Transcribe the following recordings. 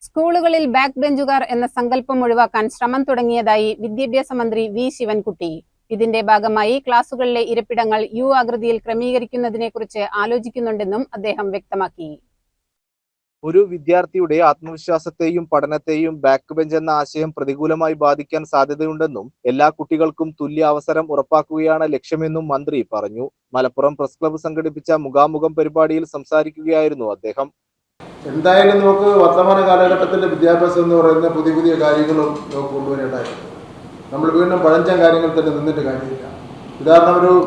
സ്കൂളുകളിൽ ബാക്ക് ബെഞ്ചുകാർ എന്ന സങ്കല്പം ഒഴിവാക്കാൻ ശ്രമം തുടങ്ങിയതായി വിദ്യാഭ്യാസ മന്ത്രി വി ശിവൻകുട്ടി. ഇതിന്റെ ഭാഗമായി ക്ലാസുകളിലെ ഇരിപ്പിടങ്ങൾ യു ആകൃതിയിൽ ക്രമീകരിക്കുന്നതിനെക്കുറിച്ച് ആലോചിക്കുന്നുണ്ടെന്നും അദ്ദേഹം വ്യക്തമാക്കി. ഒരു വിദ്യാർത്ഥിയുടെ ആത്മവിശ്വാസത്തെയും പഠനത്തെയും ബാക്ക് ബെഞ്ച് എന്ന ആശയം പ്രതികൂലമായി ബാധിക്കാൻ സാധ്യതയുണ്ടെന്നും എല്ലാ കുട്ടികൾക്കും തുല്യ അവസരം ഉറപ്പാക്കുകയാണ് ലക്ഷ്യമെന്നും മന്ത്രി പറഞ്ഞു. മലപ്പുറം പ്രസ് ക്ലബ്ബ് സംഘടിപ്പിച്ച മുഖാമുഖം പരിപാടിയിൽ സംസാരിക്കുകയായിരുന്നു അദ്ദേഹം. എന്തായാലും നമുക്ക് വർത്തമാന കാലഘട്ടത്തിൻ്റെ വിദ്യാഭ്യാസം എന്ന് പറയുന്ന പുതിയ പുതിയ കാര്യങ്ങളും നമുക്ക് കൊണ്ടുവരേണ്ടതായിരുന്നു. നമ്മൾ വീണ്ടും പഴഞ്ച കാര്യങ്ങൾ തന്നെ നിന്നിട്ട് കാര്യമില്ല. ഉദാഹരണം,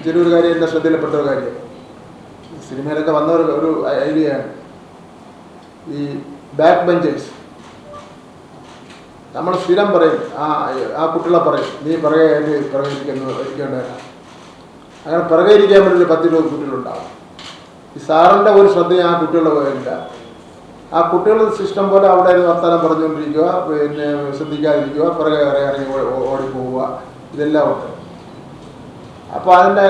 ചെറിയൊരു കാര്യം എൻ്റെ ശ്രദ്ധയിൽപ്പെട്ട ഒരു കാര്യം, സിനിമയിലൊക്കെ വന്ന ഒരു ഐഡിയയാണ് ഈ ബാക്ക് ബെഞ്ചേഴ്സ്. നമ്മൾ സ്ഥിരം പറയും, ആ കുട്ടികളെ പറയും, നീ ഇരിക്കേണ്ടതല്ല. അങ്ങനെ പിറകെ ഇരിക്കാൻ വേണ്ടി ഒരു 10-20 കുട്ടികളുണ്ടാവും. ഈ സാറിൻ്റെ ഒരു ശ്രദ്ധയും ആ കുട്ടികളുടെ പോയില്ല. ആ കുട്ടികൾ സിസ്റ്റം പോലെ അവിടെ വർത്തമാനം പറഞ്ഞുകൊണ്ടിരിക്കുക, പിന്നെ ശ്രദ്ധിക്കാതിരിക്കുക, പിറകെ ഇറങ്ങി ഓടിപ്പോവുക, ഇതെല്ലാം ഉണ്ട്. അപ്പോൾ അതിൻ്റെ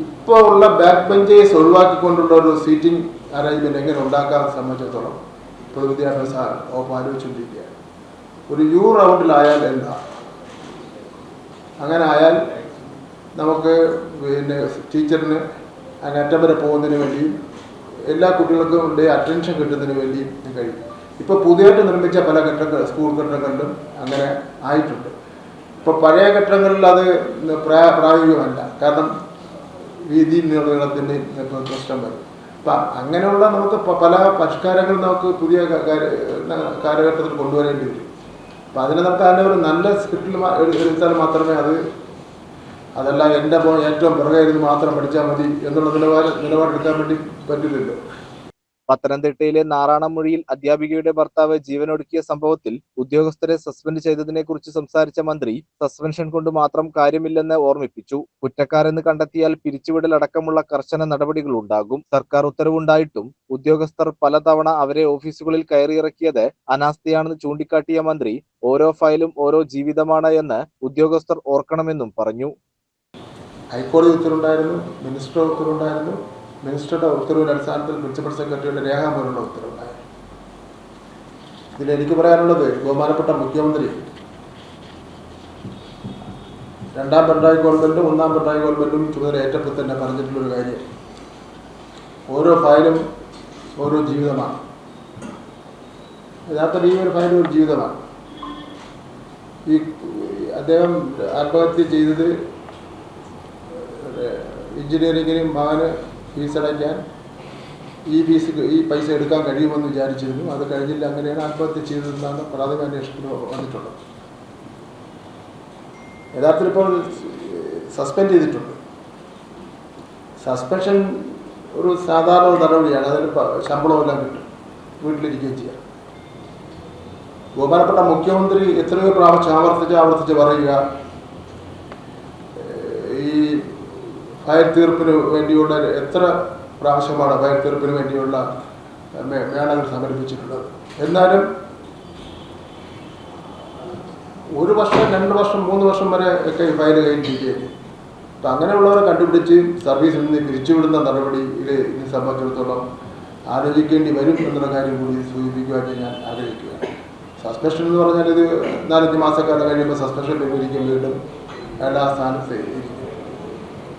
ഇപ്പോൾ ഉള്ള ബാക്ക് ബെഞ്ചേഴ്സ് ഒഴിവാക്കിക്കൊണ്ടുള്ള ഒരു സീറ്റിംഗ് അറേഞ്ച്മെൻറ്റ് എങ്ങനെ ഉണ്ടാക്കാമെന്ന് സംബന്ധിച്ചിടത്തോളം പൊതുവിദ്യാഭ്യാസ വകുപ്പ് ആലോചിച്ചുകൊണ്ടിരിക്കുകയാണ്. ഒരു യു റൗണ്ടിലായാൽ എന്താ? അങ്ങനെ ആയാൽ നമുക്ക് പിന്നെ ടീച്ചറിന് അങ്ങനെ അറ്റം വരെ പോകുന്നതിന് വേണ്ടിയും എല്ലാ കുട്ടികൾക്കും അറ്റൻഷൻ കിട്ടുന്നതിന് വേണ്ടിയും കഴിയും. ഇപ്പോൾ പുതിയതായിട്ട് നിർമ്മിച്ച പല സ്കൂൾ കെട്ടിടങ്ങളിലും അങ്ങനെ ആയിട്ടുണ്ട്. ഇപ്പോൾ പഴയ കെട്ടിടങ്ങളിൽ അത് പ്രായോഗികമല്ല, കാരണം വീതി നീളത്തിൻ്റെ പ്രശ്നം വരും. അപ്പം അങ്ങനെയുള്ള നമുക്ക് പല പരിഷ്കാരങ്ങൾ നമുക്ക് പുതിയ കാലഘട്ടത്തിൽ കൊണ്ടുവരേണ്ടി വരും. അപ്പം അതിന് നമുക്ക് അതിൻ്റെ ഒരു നല്ല സ്ക്രിപ്റ്റിൽ എടുത്താൽ മാത്രമേ അതല്ല എൻ്റെ ഏറ്റവും പിറകെ മാത്രം പഠിച്ചാൽ മതി എന്നുള്ള നിലപാടെടുക്കാൻ വേണ്ടി പറ്റില്ലല്ലോ. പത്തനംതിട്ടയിലെ നാറാണംമൊഴിയിൽ അധ്യാപികയുടെ ഭർത്താവ് ജീവനൊടുക്കിയ സംഭവത്തിൽ ഉദ്യോഗസ്ഥരെ സസ്പെൻഡ് ചെയ്തതിനെ കുറിച്ച് സംസാരിച്ച മന്ത്രി സസ്പെൻഷൻ കൊണ്ട് മാത്രം കാര്യമില്ലെന്ന് ഓർമ്മിപ്പിച്ചു. കുറ്റക്കാരെന്ന് കണ്ടെത്തിയാൽ പിരിച്ചുവിടൽ അടക്കമുള്ള കർശന നടപടികൾ ഉണ്ടാകും. സർക്കാർ ഉത്തരവുണ്ടായിട്ടും ഉദ്യോഗസ്ഥർ പലതവണ അവരെ ഓഫീസുകളിൽ കയറിയിറക്കിയത് അനാസ്ഥയാണെന്ന് ചൂണ്ടിക്കാട്ടിയ മന്ത്രി ഓരോ ഫയലും ഓരോ ജീവിതമാണ് എന്ന് ഉദ്യോഗസ്ഥർ ഓർക്കണമെന്നും പറഞ്ഞു. ഹൈക്കോടതി ഉത്തരവുണ്ടായിരുന്നു, മിനിസ്റ്ററുടെ ഉത്തരവുണ്ടായിരുന്നു. മിനിസ്റ്ററുടെ ഉത്തരവിൻ്റെ അടിസ്ഥാനത്തിൽ പ്രിൻസിപ്പൽ സെക്രട്ടറിയുടെ രേഖാമൂലമുള്ള ഉത്തരവുണ്ടായിരുന്നു. ഇതിലെനിക്ക് പറയാനുള്ളത്, ബഹുമാനപ്പെട്ട മുഖ്യമന്ത്രി 2ാം പിണറായി ഗവൺമെൻറ്റും 1ാം പിണറായി ഗവൺമെൻറ്റും ചുമതല ഏറ്റപ്പോൾ തന്നെ പറഞ്ഞിട്ടുള്ളൊരു കാര്യം, ഓരോ ഫയലും ഓരോ ജീവിതമാണ്. യഥാർത്ഥത്തിൽ ഈ ഒരു ഫയൽ ഒരു ജീവിതമാണ്. അദ്ദേഹം ആത്മഹത്യ ചെയ്തത് എഞ്ചിനീയറിങ്ങിന് മകന് ഫീസ് അടയ്ക്കാൻ ഈ പൈസ എടുക്കാൻ കഴിയുമെന്ന് വിചാരിച്ചിരുന്നു. അത് കഴിഞ്ഞില്ല, അങ്ങനെയാണ് ആത്മഹത്യ ചെയ്തതെന്നാണ് പ്രാഥമിക അന്വേഷണത്തിൽ വന്നിട്ടുള്ളത്. യഥാർത്ഥത്തിൽ ഇപ്പോൾ സസ്പെൻഡ് ചെയ്തിട്ടുണ്ട്. സസ്പെൻഷൻ ഒരു സാധാരണ നടപടിയാണ്. അതിന് ശമ്പളമെല്ലാം കിട്ടും, വീട്ടിലിരിക്കുകയും ചെയ്യാം. ബഹുമാനപ്പെട്ട മുഖ്യമന്ത്രി എത്രയോ പ്രാവശ്യം ആവർത്തിച്ച് പറയുക, ഈ ഫയൽ തീർപ്പിന് വേണ്ടിയുള്ള എത്ര പ്രാവശ്യമാണ് ഫയൽ തീർപ്പിന് വേണ്ടിയുള്ള മേളകൾ സമർപ്പിച്ചിട്ടുള്ളത്. എന്നാലും 1 വർഷം 2 വർഷം 3 വർഷം വരെ ഒക്കെ ഈ ഫയൽ കഴിഞ്ഞിരിക്കുകയാണ്. അപ്പം അങ്ങനെയുള്ളവരെ കണ്ടുപിടിച്ച് സർവീസിൽ നിന്ന് പിരിച്ചുവിടുന്ന നടപടിയിൽ ഇതിനെ സംബന്ധിച്ചിടത്തോളം ആലോചിക്കേണ്ടി വരും എന്നുള്ള കാര്യം കൂടി സൂചിപ്പിക്കുവാൻ ഞാൻ ആഗ്രഹിക്കുകയാണ്. സസ്പെൻഷൻ എന്ന് പറഞ്ഞാൽ ഇത് 4-5 മാസക്കാലം കഴിയുമ്പോൾ സസ്പെൻഷൻ പിൻവലിക്കും, വീണ്ടും അയാൾ ആ സ്ഥാനത്ത് ഇരിക്കും.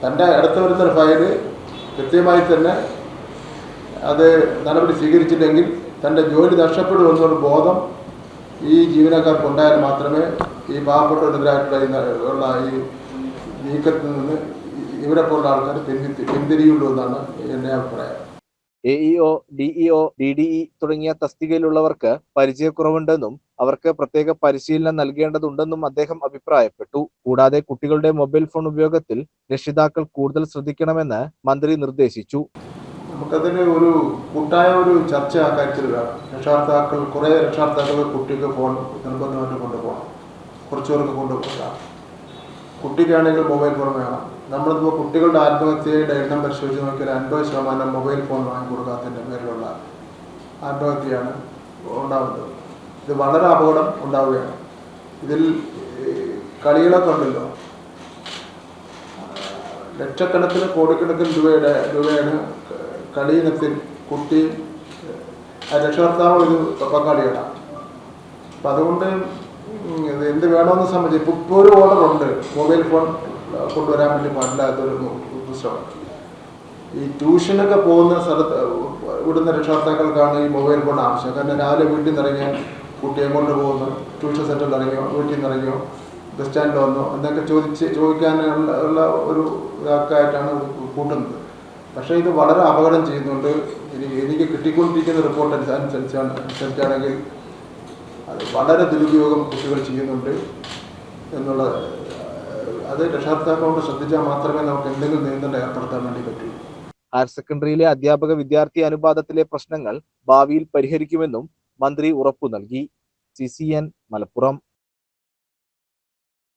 തൻ്റെ അടുത്ത് വരുന്നൊരു ഫയല് കൃത്യമായി തന്നെ അത് നടപടി സ്വീകരിച്ചില്ലെങ്കിൽ തൻ്റെ ജോലി നഷ്ടപ്പെടുമെന്നുള്ള ബോധം ഈ ജീവനക്കാർക്ക് ഉണ്ടായാൽ മാത്രമേ ഈ പാവപ്പെട്ടവരെതിരായിട്ടുള്ള ഈ നീക്കത്തിൽ നിന്ന് ഇവരെ പോലുള്ള ആൾക്കാർ പിന്തിരിയുള്ളൂ എന്നാണ് എൻ്റെ അഭിപ്രായം. AEO, DEO, DDE തുടങ്ങിയ തസ്തികയിലുള്ളവർക്ക് പരിചയക്കുറവുണ്ടെന്നും അവർക്ക് പ്രത്യേക പരിശീലനം നൽകേണ്ടതുണ്ടെന്നും അദ്ദേഹം അഭിപ്രായപ്പെട്ടു. കൂടാതെ കുട്ടികളുടെ മൊബൈൽ ഫോൺ ഉപയോഗത്തിൽ രക്ഷിതാക്കൾ കൂടുതൽ ശ്രദ്ധിക്കണമെന്ന് മന്ത്രി നിർദ്ദേശിച്ചു. നമുക്കതിന് ഒരു കൂട്ടായ ഒരു ചർച്ച ആ കാര്യത്തിൽ വേണം. കുറേ രക്ഷാകർത്താക്കൾ കുട്ടിക്ക് ഫോൺ നിർബന്ധമായിട്ട് കൊണ്ടുപോകണം, കുറച്ചുപേർക്ക് കൊണ്ടുപോകാം. കുട്ടിക്കാണെങ്കിൽ മൊബൈൽ ഫോൺ വേണം. നമ്മളിപ്പോൾ കുട്ടികളുടെ ആത്മഹത്യയുടെ എണ്ണം പരിശോധിച്ച് നോക്കിയാൽ 50% മൊബൈൽ ഫോൺ വാങ്ങിക്കൊടുക്കാത്തതിൻ്റെ പേരിലുള്ള ആത്മഹത്യയാണ് ഉണ്ടാകുന്നത്. ഇത് വളരെ അപകടം ഉണ്ടാവുകയാണ്. ഇതിൽ കളികളൊക്കെ ഉണ്ടല്ലോ, ലക്ഷക്കണക്കിന് കോടിക്കണക്കിന് രൂപയാണ് കളിയിനത്തിൽ കുട്ടി ആ രക്ഷകർത്താവ് ഇത് പങ്കാളികളാണ്. അപ്പം അതുകൊണ്ട് ഇത് എന്ത് വേണമെന്ന് സംബന്ധിച്ച് ഇപ്പോൾ ഒരു ഓർഡർ ഉണ്ട്, മൊബൈൽ ഫോൺ കൊണ്ടുവരാൻ വേണ്ടി പാടില്ലാത്തൊരു പുസ്തകമാണ്. ഈ ട്യൂഷനൊക്കെ പോകുന്ന സ്ഥലത്ത് ഇവിടുന്ന് രക്ഷകർത്താക്കൾക്കാണ് ഈ മൊബൈൽ ഫോൺ ആവശ്യം. കാരണം രാവിലെ വീട്ടിൽ നിന്ന് ഇറങ്ങിയാൽ കുട്ടിയെ കൊണ്ട് പോകുന്നു, ട്യൂഷൻ സെൻ്ററിൽ ഇറങ്ങിയോ, വീട്ടിൽ നിന്ന് ഇറങ്ങിയോ, ബസ് സ്റ്റാൻഡിൽ വന്നോ എന്നൊക്കെ ചോദിക്കാനുള്ള ഒരു ഇതായിട്ടാണ് കൂട്ടുന്നത്. പക്ഷേ ഇത് വളരെ അപകടം ചെയ്യുന്നുണ്ട്. എനിക്ക് കിട്ടിക്കൊണ്ടിരിക്കുന്ന റിപ്പോർട്ട് അനുസരിച്ചാണെങ്കിൽ അത് വളരെ ദുരുപയോഗം കുട്ടികൾ ചെയ്യുന്നുണ്ട് എന്നുള്ളത്. അത് രക്ഷകർത്താക്കളോട് ശ്രദ്ധിച്ചാൽ മാത്രമേ നമുക്ക് എന്തെങ്കിലും നിയന്ത്രണം ഏർപ്പെടുത്താൻ വേണ്ടി പറ്റൂ. ഹയർ സെക്കൻഡറിയിലെ അധ്യാപക വിദ്യാർത്ഥി അനുപാതത്തിലെ പ്രശ്നങ്ങൾ ഭാവിയിൽ പരിഹരിക്കുമെന്നും മന്ത്രി ഉറപ്പു നൽകി. CCN മലപ്പുറം.